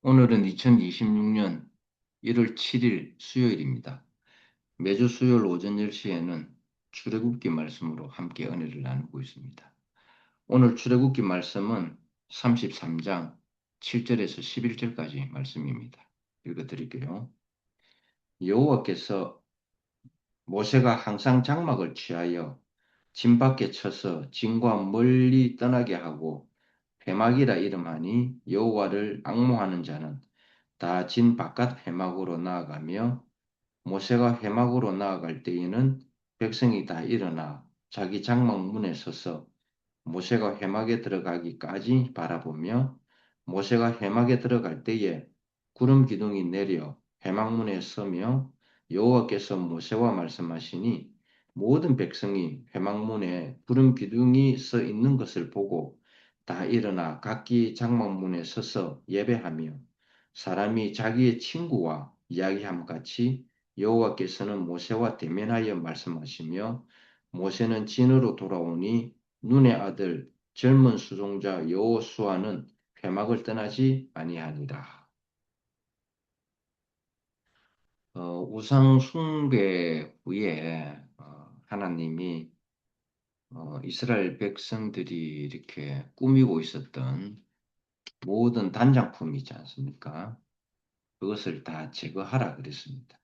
오늘은 2026년 1월 7일 수요일입니다. 매주 수요일 오전 10시에는 출애굽기 말씀으로 함께 은혜를 나누고 있습니다. 오늘 출애굽기 말씀은 33장 7절에서 11절까지 말씀입니다. 읽어드릴게요. 여호와께서 모세가 항상 장막을 취하여 진 밖에 쳐서 진과 멀리 떠나게 하고 회막이라 이름하니 여호와를 앙모하는 자는 다 진 바깥 회막으로 나아가며 모세가 회막으로 나아갈 때에는 백성이 다 일어나 자기 장막 문에 서서 모세가 회막에 들어가기까지 바라보며 모세가 회막에 들어갈 때에 구름 기둥이 내려 회막문에 서며 여호와께서 모세와 말씀하시니 모든 백성이 회막문에 구름 기둥이 서 있는 것을 보고 다 일어나 각기 장막문에 서서 예배하며 사람이 자기의 친구와 이야기함 같이 여호와께서는 모세와 대면하여 말씀하시며 모세는 진으로 돌아오니 눈의 아들 젊은 수종자 여호수아는 회막을 떠나지 아니하니라. 우상 숭배 후에 하나님이 이스라엘 백성들이 이렇게 꾸미고 있었던 모든 단장품이 있지 않습니까? 그것을 다 제거하라 그랬습니다.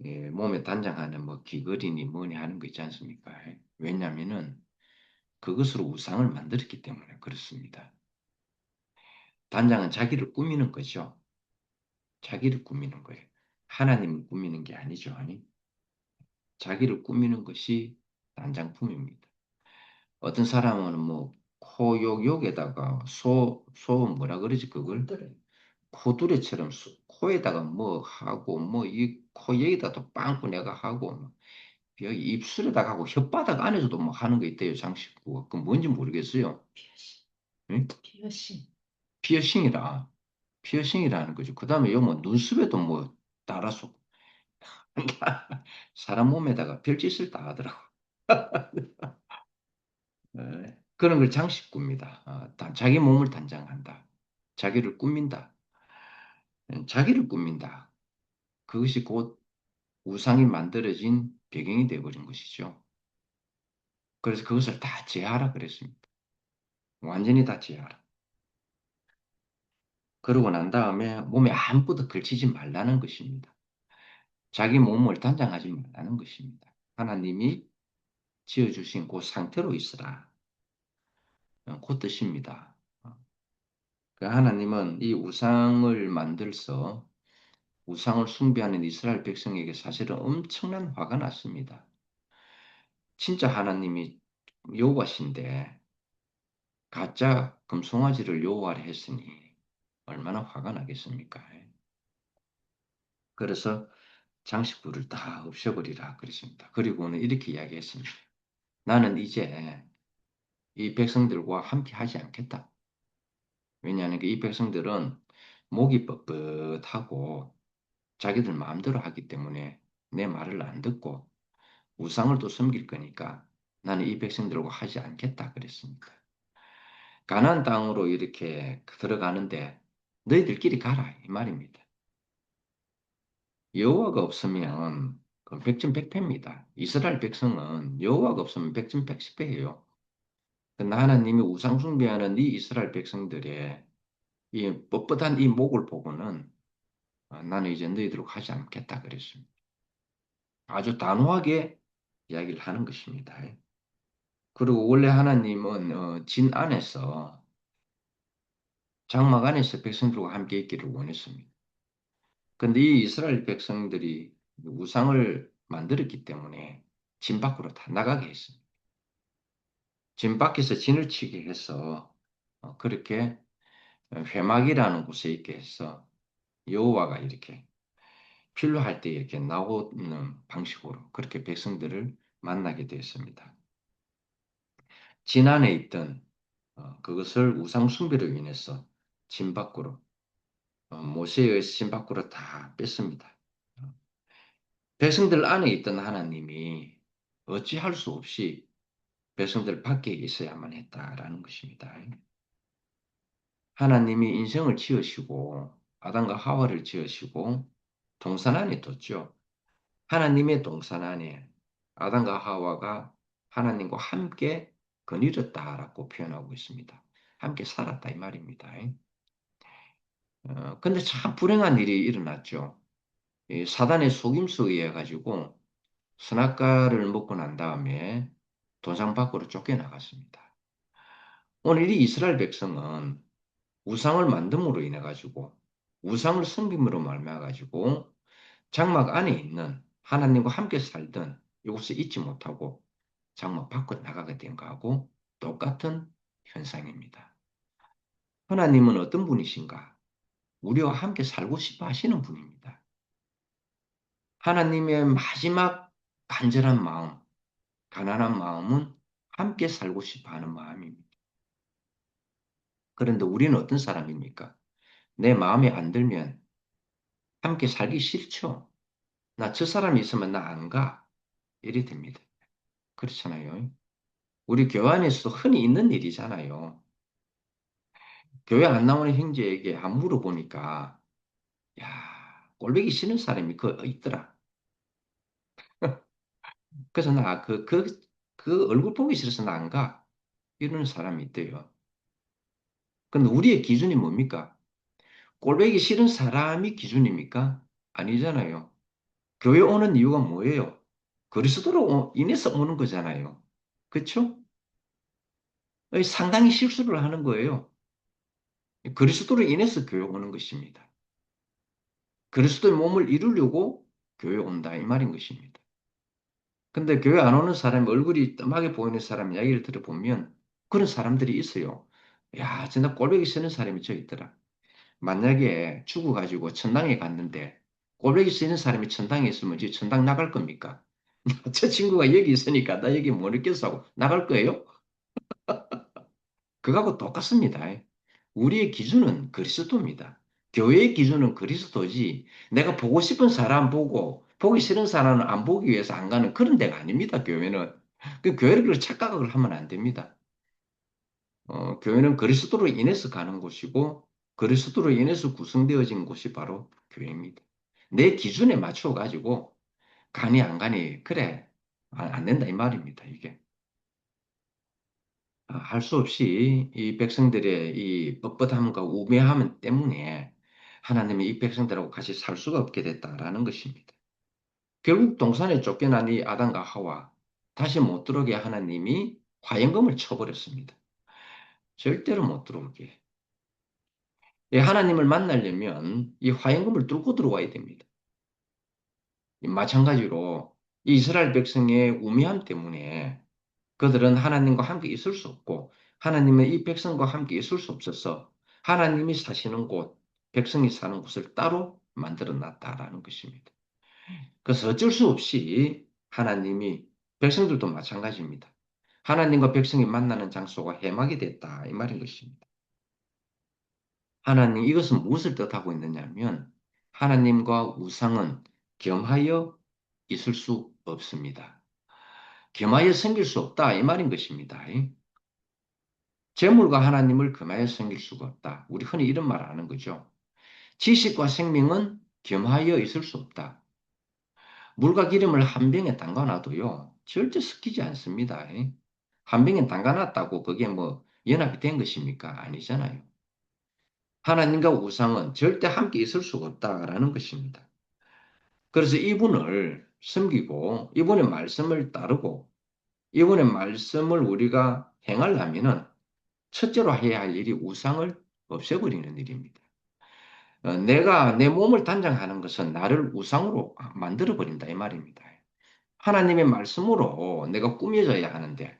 예, 몸에 단장하는 뭐 귀걸이니 뭐니 하는 거 있지 않습니까? 왜냐하면은 그것으로 우상을 만들었기 때문에 그렇습니다. 단장은 자기를 꾸미는 거죠. 자기를 꾸미는 거예요. 하나님을 꾸미는 게 아니죠. 아니? 자기를 꾸미는 것이 단장품입니다. 어떤 사람은 뭐 코욕욕에다가 소 뭐라 그러지 그걸? 코두레처럼 코에다가 뭐 하고 뭐 이 코에다 또 빵꾸 내가 하고 뭐 여기 입술에다가 하고 혓바닥 안에서도 뭐 하는 거 있대요. 장식구가. 그 뭔지 모르겠어요. 응? 피어싱이라. 피어싱이라는 거죠. 그 다음에 요 뭐 눈썹에도 뭐 달아서 사람 몸에다가 별짓을 다 하더라고. 그런 걸 장식구입니다. 자기 몸을 단장한다. 자기를 꾸민다. 자기를 꾸민다. 그것이 곧 우상이 만들어진 배경이 되어버린 것이죠. 그래서 그것을 다 제하라 그랬습니다. 완전히 다 제하라. 그러고 난 다음에 몸에 아무것도 걸치지 말라는 것입니다. 자기 몸을 단장하지 말라는 것입니다. 하나님이 지어주신 그 상태로 있으라. 그 뜻입니다. 그 하나님은 이 우상을 만들어서 우상을 숭배하는 이스라엘 백성에게 사실은 엄청난 화가 났습니다. 진짜 하나님이 여호와신데 가짜 금송아지를 여호와라 했으니 얼마나 화가 나겠습니까? 그래서 장식부를 다 없애버리라 그랬습니다. 그리고는 이렇게 이야기했습니다. 나는 이제 이 백성들과 함께 하지 않겠다. 왜냐하면 이 백성들은 목이 뻣뻣하고 자기들 마음대로 하기 때문에 내 말을 안 듣고 우상을 또 섬길 거니까 나는 이 백성들과 하지 않겠다 그랬습니다. 가나안 땅으로 이렇게 들어가는데 너희들끼리 가라 이 말입니다. 여호와가 없으면 그 백전백패입니다. 이스라엘 백성은 여호와가 없으면 백전백패예요. 그러나 하나님이 우상 숭배하는 이 이스라엘 백성들의 이 뻣뻣한 이 목을 보고는 나는 이제 너희들과 하지 않겠다 그랬습니다. 아주 단호하게 이야기를 하는 것입니다. 그리고 원래 하나님은 진 안에서 장막 안에서 백성들과 함께 있기를 원했습니다. 그런데 이 이스라엘 백성들이 우상을 만들었기 때문에 진 밖으로 다 나가게 했습니다. 진 밖에서 진을 치게 해서 그렇게 회막이라는 곳에 있게 해서 여호와가 이렇게 필요할 때 이렇게 나오는 방식으로 그렇게 백성들을 만나게 되었습니다. 진 안에 있던 그것을 우상 숭배로 인해서 진 밖으로 모세의 진 밖으로 다 뺐습니다. 백성들 안에 있던 하나님이 어찌할 수 없이 백성들 밖에 있어야만 했다라는 것입니다. 하나님이 인생을 지으시고 아담과 하와를 지으시고 동산 안에 뒀죠. 하나님의 동산 안에 아담과 하와가 하나님과 함께 거닐었다라고 표현하고 있습니다. 함께 살았다 이 말입니다. 근데 참 불행한 일이 일어났죠. 이 사단의 속임수에 의해 가지고 선악과를 먹고 난 다음에 동산 밖으로 쫓겨나갔습니다. 오늘 이 이스라엘 백성은 우상을 만듦으로 인해 가지고 우상을 섬김으로 말미암아 가지고 장막 안에 있는 하나님과 함께 살던 이곳을 잊지 못하고 장막 밖으로 나가게 된 거하고 똑같은 현상입니다. 하나님은 어떤 분이신가? 우리와 함께 살고 싶어 하시는 분입니다. 하나님의 마지막 간절한 마음, 가난한 마음은 함께 살고 싶어 하는 마음입니다. 그런데 우리는 어떤 사람입니까? 내 마음에 안 들면 함께 살기 싫죠. 나 저 사람이 있으면 나 안 가. 이래 됩니다. 그렇잖아요. 우리 교회 안에서도 흔히 있는 일이잖아요. 교회 안 나오는 형제에게 안 물어보니까, 야, 꼴보기 싫은 사람이 그 있더라. 그래서 나 그 얼굴 보기 싫어서 나 안 가. 이러는 사람이 있대요. 근데 우리의 기준이 뭡니까? 꼴보기 싫은 사람이 기준입니까? 아니잖아요. 교회 오는 이유가 뭐예요? 그리스도로 인해서 오는 거잖아요. 그렇죠? 상당히 실수를 하는 거예요. 그리스도로 인해서 교회 오는 것입니다. 그리스도의 몸을 이루려고 교회 온다 이 말인 것입니다. 근데 교회 안 오는 사람 얼굴이 뜸하게 보이는 사람 이야기를 들어보면 그런 사람들이 있어요. 야, 진짜 꼴보기 싫은 사람이 저 있더라. 만약에 죽어가지고 천당에 갔는데 꼴보기 싫은 사람이 천당에 있으면 이제 천당 나갈 겁니까? 저 친구가 여기 있으니까 나 여기 못 있겠어 하고 나갈 거예요? 그거하고 똑같습니다. 우리의 기준은 그리스도입니다. 교회의 기준은 그리스도지 내가 보고 싶은 사람 보고 보기 싫은 사람은 안 보기 위해서 안 가는 그런 데가 아닙니다. 교회는. 그 교회를 그렇게 착각을 하면 안 됩니다. 교회는 그리스도로 인해서 가는 곳이고 그리스도로 인해서 구성되어진 곳이 바로 교회입니다. 내 기준에 맞춰 가지고 가니 안 가니 그래 안 된다 이 말입니다. 이게. 할 수 없이 이 백성들의 이 뻣뻣함과 우매함 때문에 하나님이 이 백성들하고 같이 살 수가 없게 됐다라는 것입니다. 결국 동산에 쫓겨난 이 아담과 하와 다시 못 들어오게 하나님이 화영금을 쳐버렸습니다. 절대로 못 들어오게. 예, 하나님을 만나려면 이 화영금을 뚫고 들어와야 됩니다. 마찬가지로 이 이스라엘 백성의 우매함 때문에 그들은 하나님과 함께 있을 수 없고 하나님의 이 백성과 함께 있을 수 없어서 하나님이 사시는 곳, 백성이 사는 곳을 따로 만들어 놨다라는 것입니다. 그래서 어쩔 수 없이 하나님이 백성들도 마찬가지입니다. 하나님과 백성이 만나는 장소가 회막이 됐다 이 말인 것입니다. 하나님 이것은 무엇을 뜻하고 있느냐면 하나님과 우상은 겸하여 있을 수 없습니다. 겸하여 섬길 수 없다 이 말인 것입니다. 재물과 하나님을 금하여 섬길 수가 없다. 우리 흔히 이런 말을 하는 거죠. 지식과 생명은 겸하여 있을 수 없다. 물과 기름을 한 병에 담가놔도요, 절대 섞이지 않습니다. 한 병에 담가놨다고 그게 뭐 연합이 된 것입니까? 아니잖아요. 하나님과 우상은 절대 함께 있을 수가 없다라는 것입니다. 그래서 이분을 섬기고 이분의 말씀을 따르고 이분의 말씀을 우리가 행하려면은 첫째로 해야 할 일이 우상을 없애버리는 일입니다. 내가 내 몸을 단장하는 것은 나를 우상으로 만들어버린다 이 말입니다. 하나님의 말씀으로 내가 꾸며져야 하는데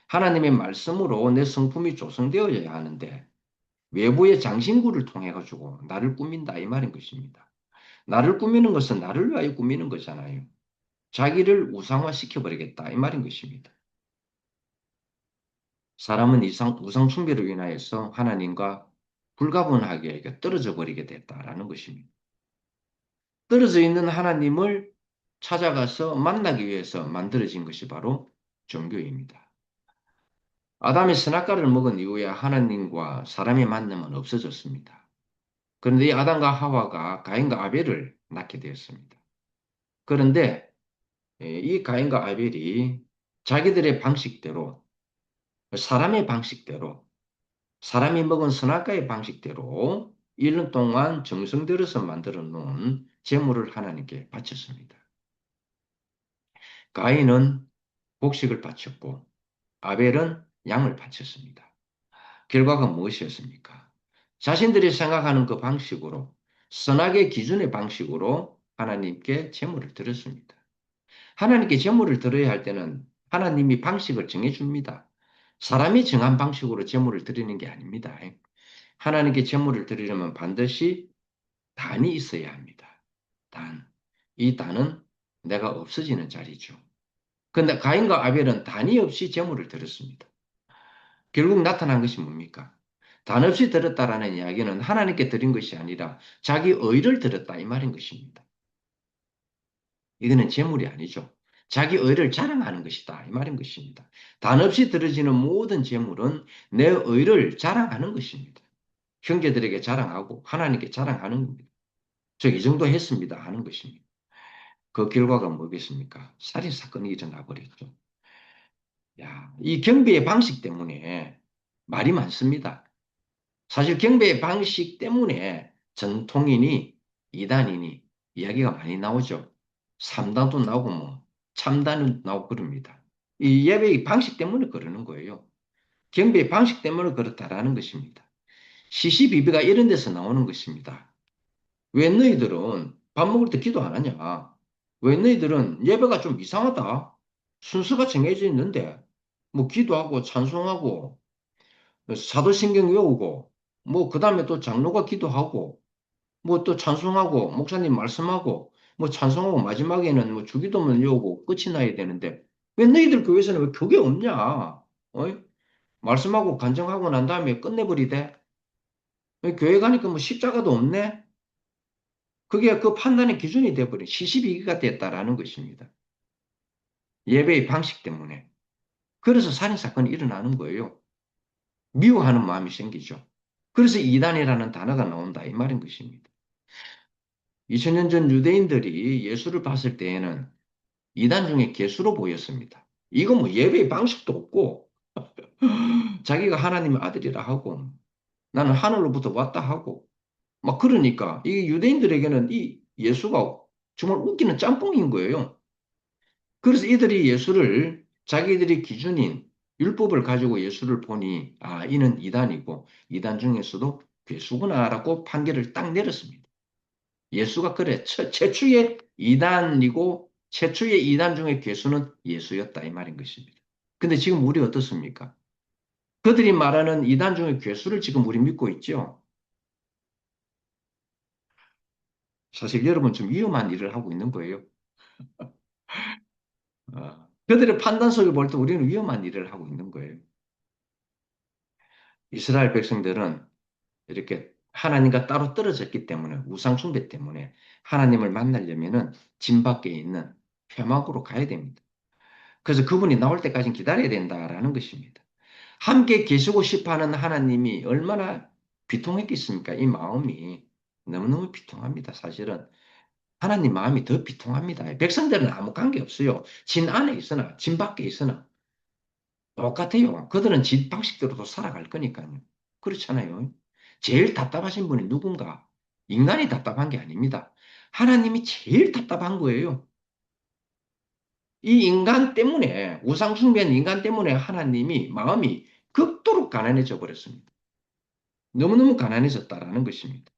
하나님의 말씀으로 내 성품이 조성되어져야 하는데 외부의 장신구를 통해 가지고 나를 꾸민다 이 말인 것입니다. 나를 꾸미는 것은 나를 위하여 꾸미는 거잖아요. 자기를 우상화 시켜버리겠다 이 말인 것입니다. 사람은 우상 숭배로 인하여서 하나님과 불가분하게 떨어져 버리게 됐다라는 것입니다. 떨어져 있는 하나님을 찾아가서 만나기 위해서 만들어진 것이 바로 종교입니다. 아담이 선악과를 먹은 이후에 하나님과 사람의 만남은 없어졌습니다. 그런데 이 아담과 하와가 가인과 아벨을 낳게 되었습니다. 그런데 이 가인과 아벨이 자기들의 방식대로, 사람의 방식대로, 사람이 먹은 선악과의 방식대로 1년 동안 정성 들여서 만들어 놓은 제물을 하나님께 바쳤습니다. 가인은 곡식을 바쳤고 아벨은 양을 바쳤습니다. 결과가 무엇이었습니까? 자신들이 생각하는 그 방식으로 선악의 기준의 방식으로 하나님께 제물을 드렸습니다. 하나님께 제물을 드려야 할 때는 하나님이 방식을 정해줍니다. 사람이 정한 방식으로 제물을 드리는 게 아닙니다. 하나님께 제물을 드리려면 반드시 단이 있어야 합니다. 단. 이 단은 내가 없어지는 자리죠. 근데 가인과 아벨은 단이 없이 제물을 드렸습니다. 결국 나타난 것이 뭡니까? 단 없이 드렸다라는 이야기는 하나님께 드린 것이 아니라 자기 의를 드렸다 이 말인 것입니다. 이거는 제물이 아니죠. 자기 의를 자랑하는 것이다 이 말인 것입니다. 단 없이 드려지는 모든 제물은 내 의를 자랑하는 것입니다. 형제들에게 자랑하고 하나님께 자랑하는 겁니다. 저 이 정도 했습니다 하는 것입니다. 그 결과가 뭐겠습니까? 살인 사건이 일어나 버렸죠. 야, 이 경배의 방식 때문에 말이 많습니다. 사실 경배의 방식 때문에 전통이니 이단이니 이야기가 많이 나오죠. 삼단도 나오고 뭐 참단도 나오고 그럽니다. 이 예배의 방식 때문에 그러는 거예요. 경배의 방식 때문에 그렇다라는 것입니다. 시시비비가 이런 데서 나오는 것입니다. 왜 너희들은 밥 먹을 때 기도 안 하냐? 왜 너희들은 예배가 좀 이상하다? 순서가 정해져 있는데 뭐 기도하고 찬송하고 사도신경 외우고 뭐 그다음에 또 장로가 기도하고 뭐 또 찬송하고 목사님 말씀하고 뭐 찬송하고 마지막에는 뭐 주기도문 외우고 끝이 나야 되는데 왜 너희들 교회에서는 왜 그게 없냐? 어이? 말씀하고 간증하고 난 다음에 끝내버리대? 왜 교회 가니까 뭐 십자가도 없네? 그게 그 판단의 기준이 돼버린 시시비기가 됐다라는 것입니다. 예배의 방식 때문에. 그래서 살인사건이 일어나는 거예요. 미워하는 마음이 생기죠. 그래서 이단이라는 단어가 나온다 이 말인 것입니다. 2000년 전 유대인들이 예수를 봤을 때에는 이단 중에 괴수로 보였습니다. 이거 뭐 예배의 방식도 없고 자기가 하나님의 아들이라 하고 나는 하늘로부터 왔다 하고 막 그러니까 이 유대인들에게는 이 예수가 정말 웃기는 짬뽕인 거예요. 그래서 이들이 예수를 자기들이 기준인 율법을 가지고 예수를 보니 아 이는 이단이고 이단 중에서도 괴수구나라고 판결을 딱 내렸습니다. 예수가 그래 최초의 이단이고 최초의 이단 중에 괴수는 예수였다 이 말인 것입니다. 근데 지금 우리 어떻습니까? 그들이 말하는 이단 중에 괴수를 지금 우리 믿고 있죠. 사실 여러분 좀 위험한 일을 하고 있는 거예요. 그들의 판단 속에 볼 때 우리는 위험한 일을 하고 있는 거예요. 이스라엘 백성들은 이렇게 하나님과 따로 떨어졌기 때문에 우상 숭배 때문에 하나님을 만나려면은 진 밖에 있는 회막으로 가야 됩니다. 그래서 그분이 나올 때까지 기다려야 된다라는 것입니다. 함께 계시고 싶어 하는 하나님이 얼마나 비통했겠습니까? 이 마음이 너무너무 비통합니다. 사실은 하나님 마음이 더 비통합니다. 백성들은 아무 관계 없어요. 진 안에 있으나 진 밖에 있으나 똑같아요. 그들은 진 방식대로도 살아갈 거니까요. 그렇잖아요. 제일 답답하신 분이 누군가? 인간이 답답한 게 아닙니다. 하나님이 제일 답답한 거예요. 이 인간 때문에, 우상숭배한 인간 때문에 하나님이 마음이 극도로 가난해져 버렸습니다. 너무너무 가난해졌다라는 것입니다.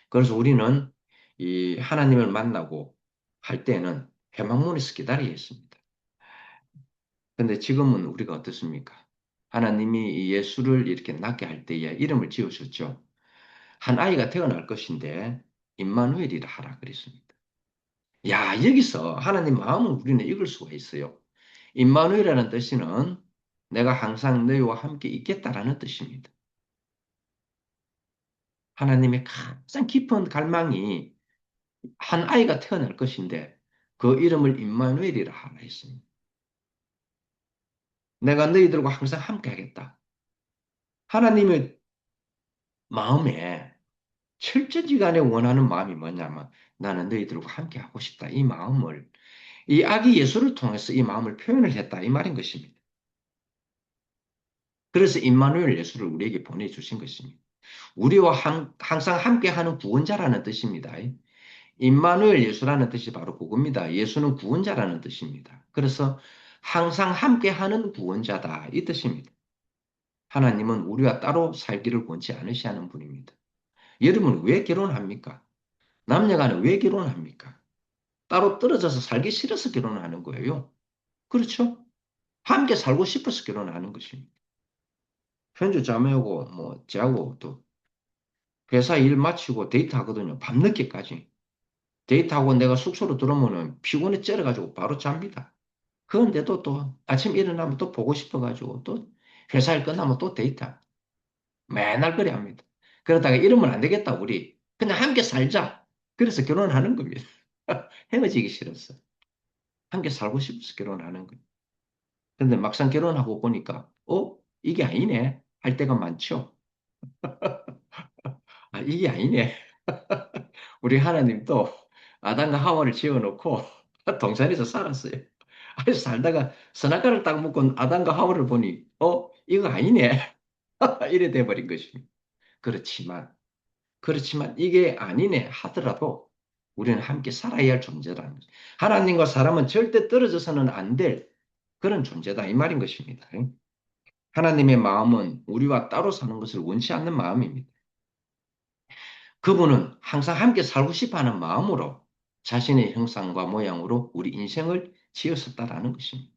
그래서 우리는 이 하나님을 만나고 할 때는 회막문에서 기다려야 했습니다. 근데 지금은 우리가 어떻습니까? 하나님이 이 예수를 이렇게 낳게 할 때에 이름을 지으셨죠. 한 아이가 태어날 것인데 임마누엘이라 하라 그랬습니다. 야, 여기서 하나님 마음을 우리는 읽을 수가 있어요. 임마누엘이라는 뜻은 내가 항상 너희와 함께 있겠다라는 뜻입니다. 하나님의 가장 깊은 갈망이 한 아이가 태어날 것인데 그 이름을 임마누엘이라 하라 했습니다. 내가 너희들과 항상 함께 하겠다. 하나님의 마음에 철저지간에 원하는 마음이 뭐냐면 나는 너희들과 함께 하고 싶다. 이 마음을 이 아기 예수를 통해서 이 마음을 표현을 했다. 이 말인 것입니다. 그래서 임마누엘 예수를 우리에게 보내주신 것입니다. 우리와 항상 함께하는 구원자라는 뜻입니다. 임마누엘 예수라는 뜻이 바로 그겁니다. 예수는 구원자라는 뜻입니다. 그래서 항상 함께하는 구원자다. 이 뜻입니다. 하나님은 우리와 따로 살기를 원치 않으시는 분입니다. 여러분 왜 결혼합니까? 남녀간에 왜 결혼합니까? 따로 떨어져서 살기 싫어서 결혼하는 거예요. 그렇죠? 함께 살고 싶어서 결혼하는 것입니다. 현주 자매하고 뭐 저하고 또 회사 일 마치고 데이트하거든요. 밤늦게까지. 데이트하고 내가 숙소로 들어오면은 피곤에 쩔어가지고 바로 잡니다. 그런데도 또 아침 일어나면 또 보고 싶어가지고 또 회사 일 끝나면 또 데이트. 맨날 그래 합니다. 그러다가 이러면 안 되겠다, 우리. 그냥 함께 살자. 그래서 결혼하는 겁니다. 헤어지기 싫었어. 함께 살고 싶어서 결혼하는 거예요. 근데 막상 결혼하고 보니까, 이게 아니네. 할 때가 많죠. 아, 이게 아니네. 우리 하나님도 아담과 하와를 지어놓고 동산에서 살았어요. 아니, 살다가 선악과를 딱 먹고 아담과 하와를 보니, 이거 아니네. 이래 돼버린 것입니다. 그렇지만, 그렇지만 이게 아니네 하더라도 우리는 함께 살아야 할 존재라는 거죠. 하나님과 사람은 절대 떨어져서는 안 될 그런 존재다. 이 말인 것입니다. 하나님의 마음은 우리와 따로 사는 것을 원치 않는 마음입니다. 그분은 항상 함께 살고 싶어 하는 마음으로 자신의 형상과 모양으로 우리 인생을 지었었다라는 것입니다.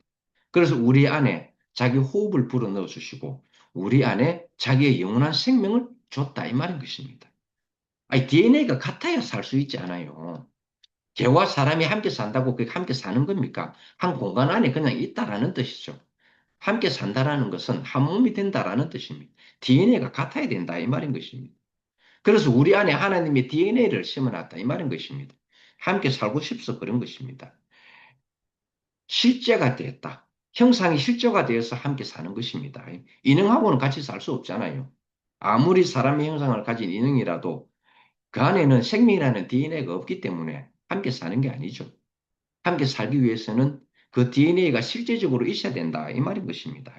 그래서 우리 안에 자기 호흡을 불어넣어 주시고 우리 안에 자기의 영원한 생명을 줬다 이 말인 것입니다. 아니, DNA가 같아야 살 수 있지 않아요. 개와 사람이 함께 산다고 그게 함께 사는 겁니까? 한 공간 안에 그냥 있다라는 뜻이죠. 함께 산다라는 것은 한 몸이 된다라는 뜻입니다. DNA가 같아야 된다 이 말인 것입니다. 그래서 우리 안에 하나님의 DNA를 심어놨다 이 말인 것입니다. 함께 살고 싶어서 그런 것입니다. 실제가 됐다. 형상이 실제가 되어서 함께 사는 것입니다. 인형하고는 같이 살 수 없잖아요. 아무리 사람의 형상을 가진 인형이라도 그 안에는 생명이라는 DNA가 없기 때문에 함께 사는 게 아니죠. 함께 살기 위해서는 그 DNA가 실제적으로 있어야 된다. 이 말인 것입니다.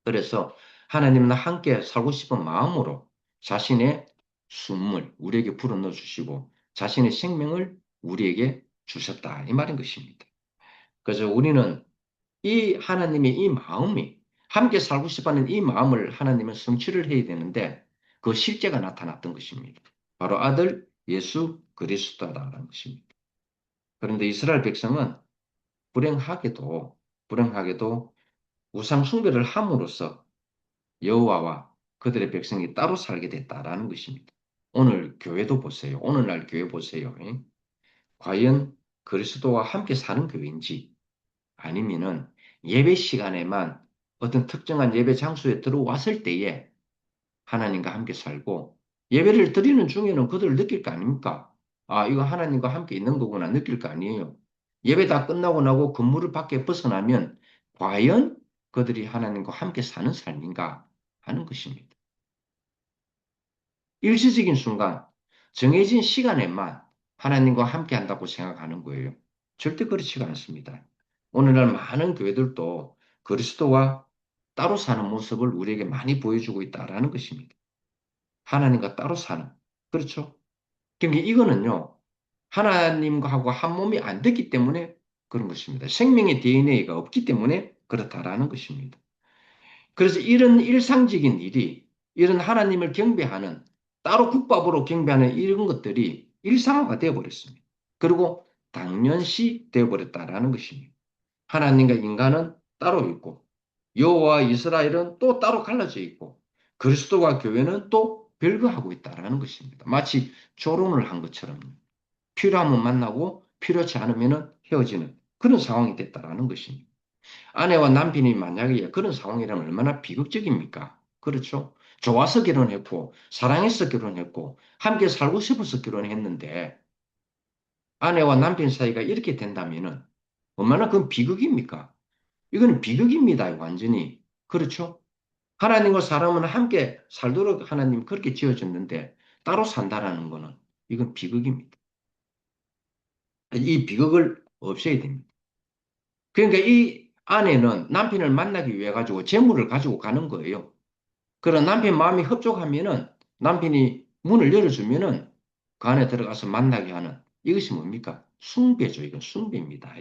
그래서 하나님은 함께 살고 싶은 마음으로 자신의 숨을 우리에게 불어넣어 주시고 자신의 생명을 우리에게 주셨다. 이 말인 것입니다. 그래서 우리는 이 하나님의 이 마음이 함께 살고 싶어하는 이 마음을 하나님은 성취를 해야 되는데 그 실제가 나타났던 것입니다. 바로 아들 예수 그리스도다라는 것입니다. 그런데 이스라엘 백성은 불행하게도 우상 숭배를 함으로써 여호와와 그들의 백성이 따로 살게 됐다라는 것입니다. 오늘 교회도 보세요. 오늘날 교회 보세요. 과연 그리스도와 함께 사는 교회인지 아니면은 예배 시간에만 어떤 특정한 예배 장소에 들어왔을 때에 하나님과 함께 살고 예배를 드리는 중에는 그들을 느낄 거 아닙니까? 아, 이거 하나님과 함께 있는 거구나 느낄 거 아니에요. 예배 다 끝나고 나고 건물을 밖에 벗어나면 과연 그들이 하나님과 함께 사는 삶인가 하는 것입니다. 일시적인 순간, 정해진 시간에만 하나님과 함께 한다고 생각하는 거예요. 절대 그렇지가 않습니다. 오늘날 많은 교회들도 그리스도와 따로 사는 모습을 우리에게 많이 보여주고 있다라는 것입니다. 하나님과 따로 사는. 그렇죠? 그러니까 이거는요, 하나님과 하고 한 몸이 안 됐기 때문에 그런 것입니다. 생명의 DNA가 없기 때문에 그렇다라는 것입니다. 그래서 이런 일상적인 일이, 이런 하나님을 경배하는, 따로 국밥으로 경배하는 이런 것들이 일상화가 되어버렸습니다. 그리고 당연시 되어버렸다라는 것입니다. 하나님과 인간은 따로 있고, 여호와 이스라엘은 또 따로 갈라져 있고, 그리스도와 교회는 또 별거하고 있다라는 것입니다. 마치 결혼을 한 것처럼 필요하면 만나고 필요치 않으면 헤어지는 그런 상황이 됐다라는 것입니다. 아내와 남편이 만약에 그런 상황이라면 얼마나 비극적입니까? 그렇죠? 좋아서 결혼했고, 사랑해서 결혼했고, 함께 살고 싶어서 결혼했는데, 아내와 남편 사이가 이렇게 된다면은 얼마나 그건 비극입니까? 이거는 비극입니다. 완전히. 그렇죠? 하나님과 사람은 함께 살도록 하나님 그렇게 지어졌는데 따로 산다라는 거는 이건 비극입니다. 이 비극을 없애야 됩니다. 그러니까 이 아내는 남편을 만나기 위해 가지고 재물을 가지고 가는 거예요. 그런 남편 마음이 흡족하면은 남편이 문을 열어주면은 그 안에 들어가서 만나게 하는 이것이 뭡니까? 숭배죠. 이건 숭배입니다.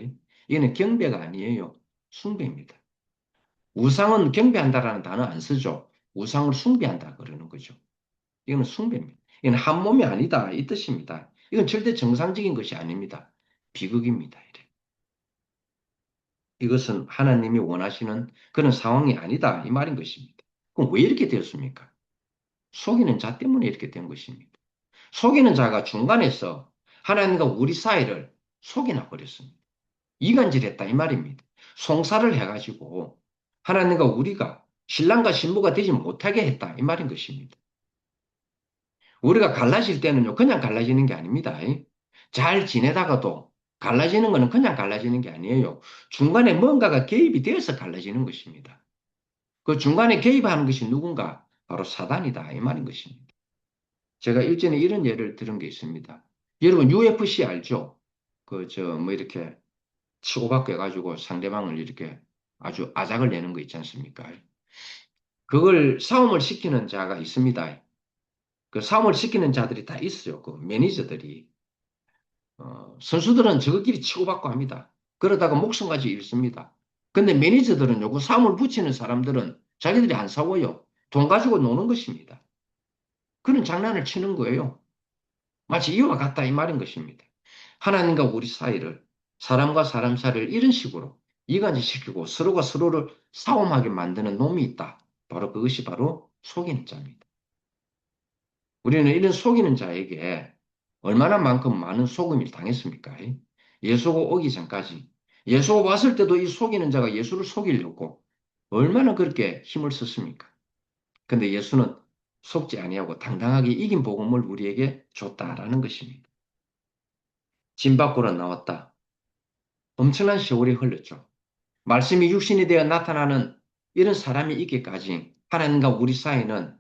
이거는 경배가 아니에요. 숭배입니다. 우상은 경배한다라는 단어 안 쓰죠. 우상을 숭배한다 그러는 거죠. 이거는 숭배입니다. 이건 한 몸이 아니다 이 뜻입니다. 이건 절대 정상적인 것이 아닙니다. 비극입니다. 이래. 이것은 하나님이 원하시는 그런 상황이 아니다 이 말인 것입니다. 그럼 왜 이렇게 되었습니까? 속이는 자 때문에 이렇게 된 것입니다. 속이는 자가 중간에서 하나님과 우리 사이를 속이나 버렸습니다. 이간질했다 이 말입니다. 송사를 해가지고 하나님과 우리가 신랑과 신부가 되지 못하게 했다 이 말인 것입니다. 우리가 갈라질 때는요 그냥 갈라지는 게 아닙니다. 잘 지내다가도 갈라지는 거는 그냥 갈라지는 게 아니에요. 중간에 뭔가가 개입이 되어서 갈라지는 것입니다. 그 중간에 개입하는 것이 누군가? 바로 사단이다 이 말인 것입니다. 제가 일전에 이런 예를 들은 게 있습니다. 여러분 UFC 알죠? 그 저 뭐 이렇게 치고받고 해가지고 상대방을 이렇게 아주 아작을 내는 거 있지 않습니까? 그걸 싸움을 시키는 자가 있습니다. 그 싸움을 시키는 자들이 다 있어요. 그 매니저들이. 선수들은 저것끼리 치고받고 합니다. 그러다가 목숨까지 잃습니다. 근데 매니저들은 요거 싸움을 붙이는 사람들은 자기들이 안 싸워요. 돈 가지고 노는 것입니다. 그런 장난을 치는 거예요. 마치 이와 같다 이 말인 것입니다. 하나님과 우리 사이를 사람과 사람 사이를 이런 식으로 이간질시키고 서로가 서로를 싸움하게 만드는 놈이 있다. 바로 그것이 바로 속이는 자입니다. 우리는 이런 속이는 자에게 얼마나 만큼 많은 속임을 당했습니까? 예수가 오기 전까지. 예수가 왔을 때도 이 속이는 자가 예수를 속이려고 얼마나 그렇게 힘을 썼습니까? 근데 예수는 속지 아니하고 당당하게 이긴 복음을 우리에게 줬다라는 것입니다. 진 밖으로 나왔다. 엄청난 세월이 흘렀죠. 말씀이 육신이 되어 나타나는 이런 사람이 있기까지 하나님과 우리 사이는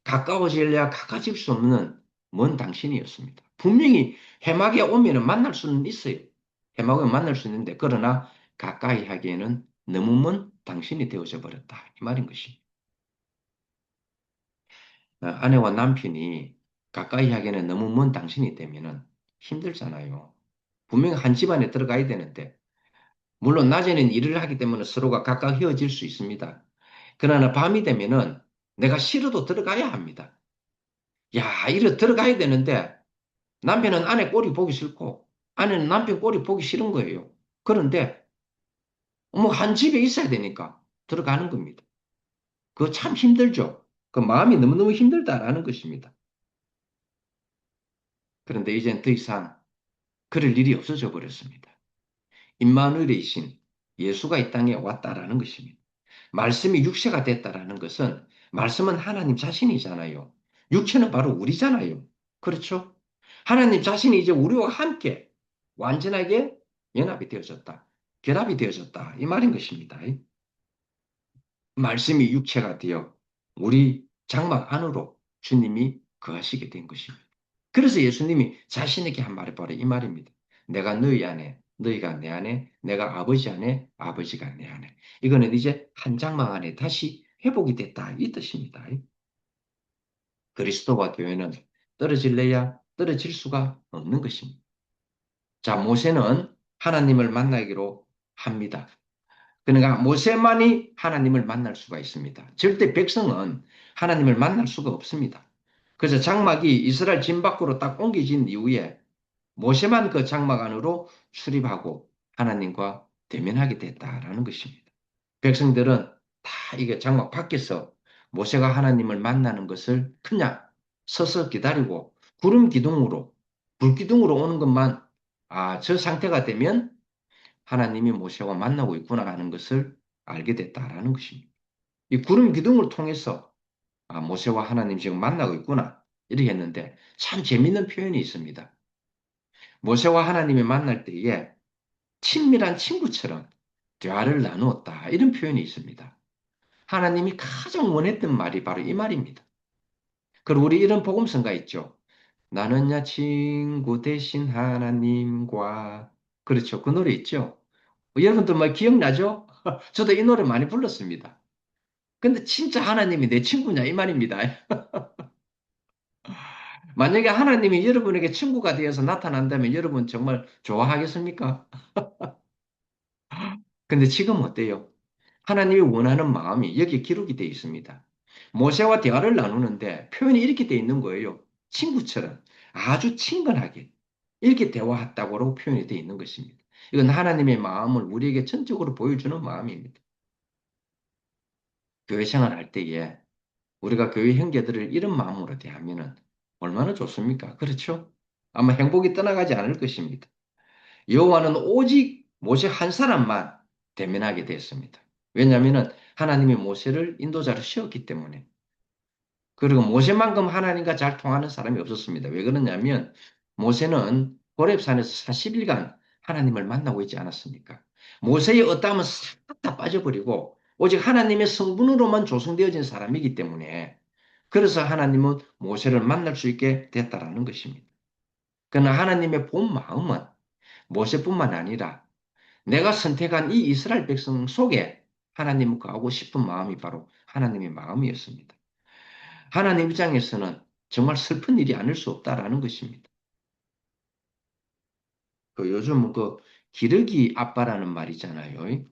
가까워질래야 가까워질 수 없는 먼 당신이었습니다. 분명히 해막에 오면 만날 수는 있어요. 해막에 만날 수 있는데 그러나 가까이 하기에는 너무 먼 당신이 되어져 버렸다. 이 말인 것이. 아내와 남편이 가까이 하기에는 너무 먼 당신이 되면은 힘들잖아요. 분명히 한 집안에 들어가야 되는데 물론 낮에는 일을 하기 때문에 서로가 각각 헤어질 수 있습니다. 그러나 밤이 되면은 내가 싫어도 들어가야 합니다. 야, 이래 들어가야 되는데 남편은 아내 꼴이 보기 싫고 아내는 남편 꼴이 보기 싫은 거예요. 그런데 뭐 한 집에 있어야 되니까 들어가는 겁니다. 그거 참 힘들죠. 그 마음이 너무너무 힘들다라는 것입니다. 그런데 이젠 더 이상 그럴 일이 없어져 버렸습니다. 임마누엘의 신 예수가 이 땅에 왔다라는 것입니다. 말씀이 육체가 됐다라는 것은 말씀은 하나님 자신이잖아요. 육체는 바로 우리잖아요. 그렇죠? 하나님 자신이 이제 우리와 함께 완전하게 연합이 되어졌다. 결합이 되어졌다. 이 말인 것입니다. 말씀이 육체가 되어 우리 장막 안으로 주님이 거하시게 된 것입니다. 그래서 예수님이 자신에게 한 말이 바로 이 말입니다. 내가 너희 안에, 너희가 내 안에, 내가 아버지 안에, 아버지가 내 안에. 이거는 이제 한 장막 안에 다시 회복이 됐다. 이 뜻입니다. 그리스도와 교회는 떨어질래야 떨어질 수가 없는 것입니다. 자, 모세는 하나님을 만나기로 합니다. 그러니까 모세만이 하나님을 만날 수가 있습니다. 절대 백성은 하나님을 만날 수가 없습니다. 그래서 장막이 이스라엘 진 밖으로 딱 옮겨진 이후에 모세만 그 장막 안으로 출입하고 하나님과 대면하게 됐다라는 것입니다. 백성들은 다 이게 장막 밖에서 모세가 하나님을 만나는 것을 그냥 서서 기다리고 구름 기둥으로 불 기둥으로 오는 것만 저 상태가 되면 하나님이 모세와 만나고 있구나 하는 것을 알게 됐다라는 것입니다. 이 구름 기둥을 통해서 모세와 하나님 지금 만나고 있구나 이렇게 했는데 참 재밌는 표현이 있습니다. 모세와 하나님이 만날 때에 친밀한 친구처럼 대화를 나누었다. 이런 표현이 있습니다. 하나님이 가장 원했던 말이 바로 이 말입니다. 그리고 우리 이런 복음성가 있죠. 나는야 친구 대신 하나님과 그렇죠. 그 노래 있죠. 여러분들 뭐 기억나죠? 저도 이 노래 많이 불렀습니다. 근데 진짜 하나님이 내 친구냐 이 말입니다. 만약에 하나님이 여러분에게 친구가 되어서 나타난다면 여러분 정말 좋아하겠습니까? 근데 지금 어때요? 하나님이 원하는 마음이 여기에 기록이 되어 있습니다. 모세와 대화를 나누는데 표현이 이렇게 되어 있는 거예요. 친구처럼 아주 친근하게 이렇게 대화했다고 표현이 되어 있는 것입니다. 이건 하나님의 마음을 우리에게 전적으로 보여주는 마음입니다. 교회 생활할 때에 우리가 교회 형제들을 이런 마음으로 대하면 얼마나 좋습니까? 그렇죠? 아마 행복이 떠나가지 않을 것입니다. 여호와는 오직 모세 한 사람만 대면하게 됐습니다. 왜냐하면 하나님이 모세를 인도자로 세웠기 때문에. 그리고 모세만큼 하나님과 잘 통하는 사람이 없었습니다. 왜 그러냐면 모세는 호렙산에서 40일간 하나님을 만나고 있지 않았습니까? 모세의 어떠함은 싹 다 빠져버리고 오직 하나님의 성분으로만 조성되어진 사람이기 때문에 그래서 하나님은 모세를 만날 수 있게 됐다라는 것입니다. 그러나 하나님의 본 마음은 모세뿐만 아니라 내가 선택한 이 이스라엘 백성 속에 하나님을 거하고 싶은 마음이 바로 하나님의 마음이었습니다. 하나님 입장에서는 정말 슬픈 일이 아닐 수 없다라는 것입니다. 그 요즘 그 기러기 아빠라는 말이잖아요.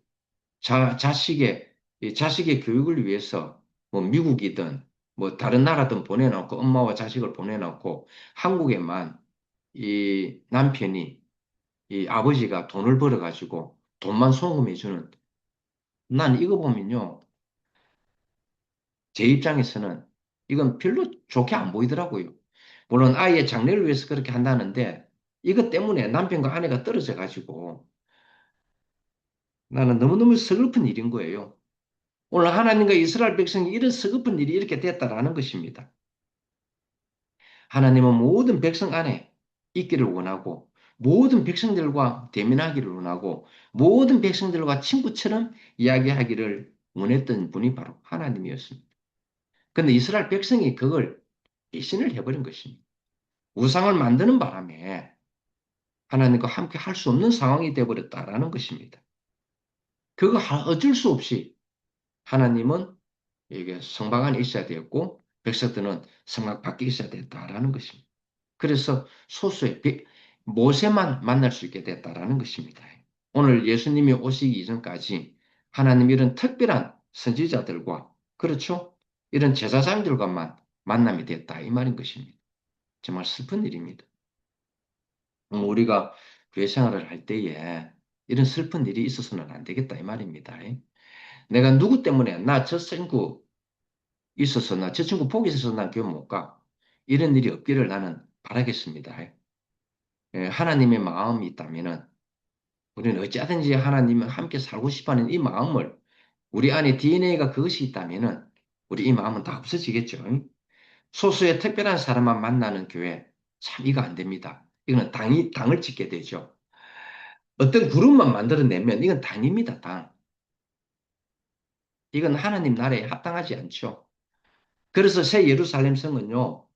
자식의 교육을 위해서 뭐 미국이든 뭐 다른 나라든 보내놓고 엄마와 자식을 보내놓고 한국에만 이 남편이 이 아버지가 돈을 벌어가지고 돈만 송금해주는 난 이거 보면요. 제 입장에서는 이건 별로 좋게 안 보이더라고요. 물론 아이의 장래를 위해서 그렇게 한다는데 이것 때문에 남편과 아내가 떨어져 가지고 나는 너무너무 서글픈 일인 거예요. 오늘 하나님과 이스라엘 백성이 이런 서글픈 일이 이렇게 됐다라는 것입니다. 하나님은 모든 백성 안에 있기를 원하고 모든 백성들과 대면하기를 원하고 모든 백성들과 친구처럼 이야기하기를 원했던 분이 바로 하나님이었습니다. 그런데 이스라엘 백성이 그걸 배신을 해버린 것입니다. 우상을 만드는 바람에 하나님과 함께 할 수 없는 상황이 되어버렸다라는 것입니다. 그거 어쩔 수 없이 하나님은 이게 성막 안에 있어야 되었고 백성들은 성막 밖에 있어야 됐다라는 것입니다. 그래서 소수의 모세만 만날 수 있게 됐다라는 것입니다. 오늘 예수님이 오시기 이전까지 하나님 이런 특별한 선지자들과 그렇죠? 이런 제사장들과만 만남이 됐다 이 말인 것입니다. 정말 슬픈 일입니다. 우리가 교회 생활을 할 때에 이런 슬픈 일이 있어서는 안 되겠다 이 말입니다. 내가 누구 때문에 나 저 친구 있어서 나 저 친구 복이 있어서 난 교회 못 가. 이런 일이 없기를 나는 바라겠습니다. 하나님의 마음이 있다면은 우리는 어찌하든지 하나님과 함께 살고 싶어하는 이 마음을 우리 안에 DNA가 그것이 있다면은 우리 이 마음은 다 없어지겠죠. 소수의 특별한 사람만 만나는 교회 참 이거 안 됩니다. 이거는 당을 짓게 되죠. 어떤 그룹만 만들어내면 이건 당입니다, 당. 이건 하나님 나라에 합당하지 않죠. 그래서 새 예루살렘 성은요,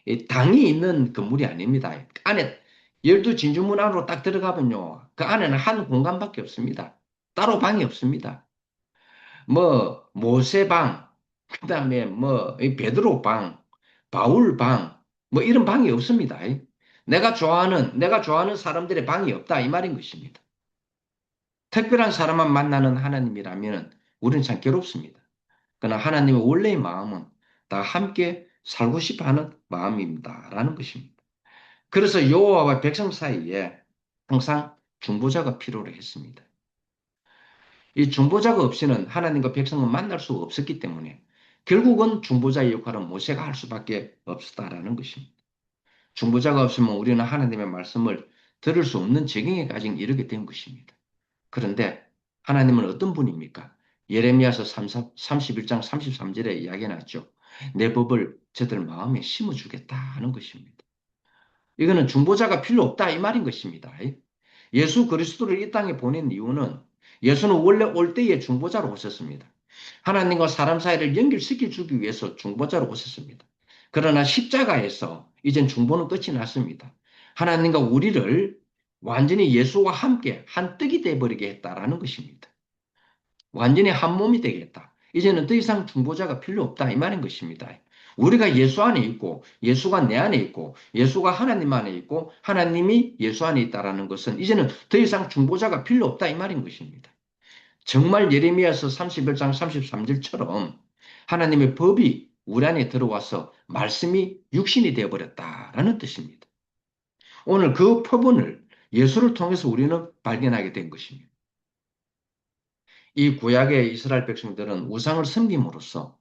이 당이 있는 건물이 아닙니다. 안에 열두 진주문 안으로 딱 들어가면요, 그 안에는 한 공간밖에 없습니다. 따로 방이 없습니다. 뭐 모세방, 그다음에 뭐 베드로 방, 바울 방, 뭐 이런 방이 없습니다. 내가 좋아하는 사람들의 방이 없다 이 말인 것입니다. 특별한 사람만 만나는 하나님이라면 우리는 참 괴롭습니다. 그러나 하나님의 원래의 마음은 다 함께 살고 싶어 하는 마음입니다라는 것입니다. 그래서 여호와와 백성 사이에 항상 중보자가 필요로 했습니다. 이 중보자가 없이는 하나님과 백성은 만날 수가 없었기 때문에 결국은 중보자의 역할은 모세가 할 수밖에 없었다라는 것입니다. 중보자가 없으면 우리는 하나님의 말씀을 들을 수 없는 지경에까지 이르게 된 것입니다. 그런데 하나님은 어떤 분입니까? 예레미야서 31장 33절에 이야기해놨죠. 내 법을 저들 마음에 심어주겠다 하는 것입니다. 이거는 중보자가 필요 없다 이 말인 것입니다. 예수 그리스도를 이 땅에 보낸 이유는 예수는 원래 올 때에 중보자로 오셨습니다. 하나님과 사람 사이를 연결시켜 주기 위해서 중보자로 오셨습니다. 그러나 십자가에서 이젠 중보는 끝이 났습니다. 하나님과 우리를 완전히 예수와 함께 한 떡이 되어버리게 했다라는 것입니다. 완전히 한 몸이 되겠다. 이제는 더 이상 중보자가 필요 없다. 이 말인 것입니다. 우리가 예수 안에 있고, 예수가 내 안에 있고, 예수가 하나님 안에 있고, 하나님이 예수 안에 있다라는 것은 이제는 더 이상 중보자가 필요 없다. 이 말인 것입니다. 정말 예레미야서 31장 33절처럼 하나님의 법이 우리 안에 들어와서 말씀이 육신이 되어버렸다라는 뜻입니다. 오늘 그 법문을 예수를 통해서 우리는 발견하게 된 것입니다. 이 구약의 이스라엘 백성들은 우상을 섬김으로써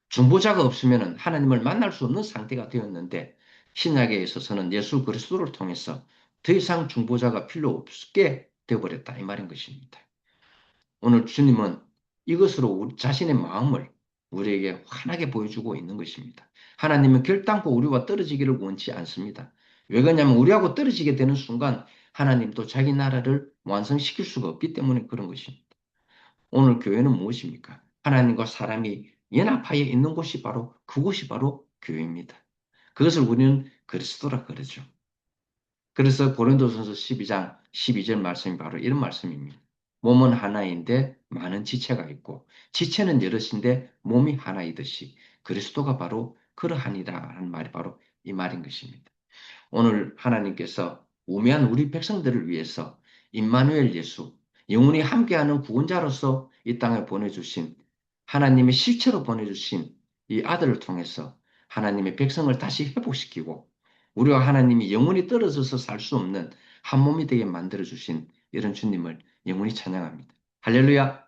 중보자가 없으면 하나님을 만날 수 없는 상태가 되었는데 신약에 있어서는 예수 그리스도를 통해서 더 이상 중보자가 필요 없게 되어버렸다 이 말인 것입니다. 오늘 주님은 이것으로 우리 자신의 마음을 우리에게 환하게 보여주고 있는 것입니다. 하나님은 결단코 우리와 떨어지기를 원치 않습니다. 왜 그러냐면 우리하고 떨어지게 되는 순간 하나님도 자기 나라를 완성시킬 수가 없기 때문에 그런 것입니다. 오늘 교회는 무엇입니까? 하나님과 사람이 연합하여 있는 곳이 바로 그곳이 바로 교회입니다. 그것을 우리는 그리스도라 그러죠. 그래서 고린도전서 12장 12절 말씀이 바로 이런 말씀입니다. 몸은 하나인데 많은 지체가 있고 지체는 여럿인데 몸이 하나이듯이 그리스도가 바로 그러하니라라는 말이 바로 이 말인 것입니다. 오늘 하나님께서 우매한 우리 백성들을 위해서 임마누엘 예수, 영원히 함께하는 구원자로서 이 땅에 보내주신 하나님의 실체로 보내주신 이 아들을 통해서 하나님의 백성을 다시 회복시키고 우리와 하나님이 영원히 떨어져서 살 수 없는 한 몸이 되게 만들어주신 이런 주님을 영원히 찬양합니다. 할렐루야!